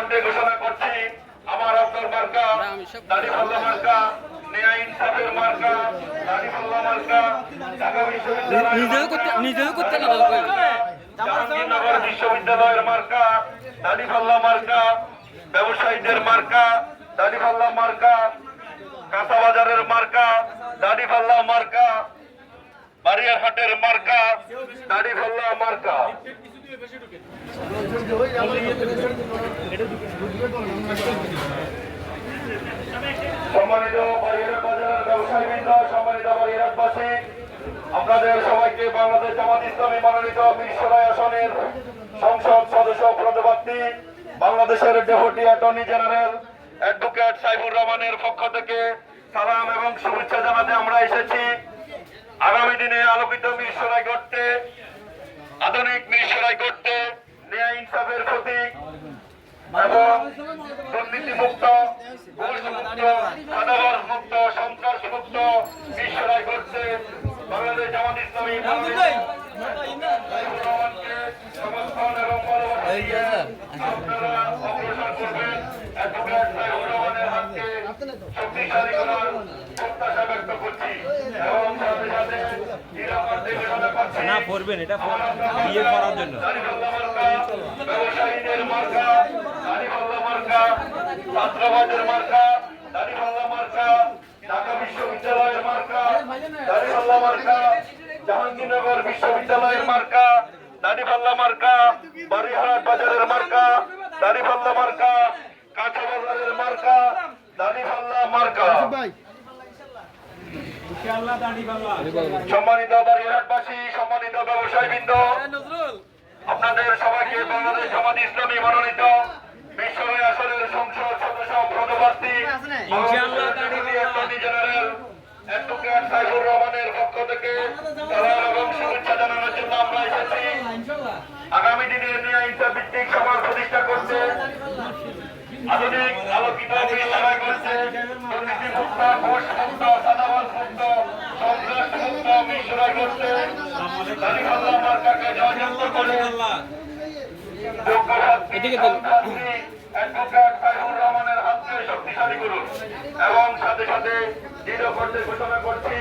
করতে ঘোষণা করছি আমার আপনার মার্কা দাড়িপাল্লা মার্কা, ন্যায় ইনসাফের মার্কা দাড়িপাল্লা মার্কা, ঢাকা বিশ্ববিদ্যালয়ের জাহাঙ্গীরনগর বিশ্ববিদ্যালয়ের মার্কা দাড়িপাল্লা মার্কা, ব্যবসায়ীদের মার্কা দাড়িপাল্লা মার্কা, কাঁচাবাজারের মার্কা দাড়িপাল্লা মার্কা, বারিয়ারহাটের মার্কা দাড়িপাল্লা মার্কা। সম্মানিত বারিয়ারহাট বাজারের ব্যবসায়ীবৃন্দ, সম্মানিত বারিয়ারহাটবাসী, আপনাদের সবাইকে বাংলাদেশ জামাত ইসলামী মনোনীত মিরসরাই আসনের সংসদ সদস্য পদপ্রার্থী বাংলাদেশের deputy attorney general advocate Saifur রহমানের পক্ষ থেকে সালাম এবং শুভেচ্ছা জানাতে আমরা এসেছি। আগামী দিনে আলোকিত মিরসরাই গড়তে, আধুনিক মিরসরাই গড়তে, ন্যায় ইনসাফের প্রতীক এবং দুর্নীতিমুক্ত, খাদাবাজ মুক্ত, সন্ত্রাস মুক্ত মিরসরাই গড়তে বাংলাদেশ জামাত ইসলামী সমর্থন এবং আপনারা অগ্রসর করবেন। অ্যাডভোকেট সাইফুর রহমানের হাতকে শক্তিশালী করার প্রত্যাশা ব্যক্ত করছি এবং সাথে সাথে নিরাপত্তা ঘোষণা করছি। না পড়বেন, এটা বিয়ে করার জন্য ব্যবসায়ীদের মার্কা দাড়িপাল্লা মার্কা, ছাত্রাবাদের মার্কা দাড়িপাল্লা মার্কা, ঢাকা বিশ্ববিদ্যালয়ের মার্কা দাড়িপাল্লা মার্কা, জাহাঙ্গীরনগর বিশ্ববিদ্যালয়ের মার্কা দাড়িপাল্লা মার্কা, বারিয়ারহাট বাজারের মার্কা দাড়িপাল্লা মার্কা, কাঁচাবাজারের মার্কা দাড়িপাল্লা মার্কা। সম্মানিত বারিয়ারহাটবাসী, সম্মানিত ব্যবসায়ীবৃন্দ, আপনাদের সবাইকে বাংলাদেশ জামাত ইসলামী মনোনীত মিরসরাই আসনের সংসদ সদস্য পদপ্রার্থী অ্যাটর্নি জেনারেল অ্যাডভোকেট সাইফুর রহমানের পক্ষ থেকে সালাম এবং শুভেচ্ছা জানানোর জন্য আমরা এসেছি। আগামী দিনে ন্যায় ইনসাফ ভিত্তিক সমাজ প্রতিষ্ঠা করতে, আধুনিক আলোকিত মিরসরাই করতে, দুর্নীতিমুক্ত, ঘুষমুক্ত, চাঁদাবাজ মুক্ত, সন্ত্রাস মুক্ত মিরসরাই করতে দাড়িপাল্লা মার্কাকে জয়যুক্ত করে অ্যাডভোকেট সাইফুর রহমানের হাতকে শক্তিশালী করুন এবং সাথে সাথে দৃঢ় করতে ঘোষণা করছি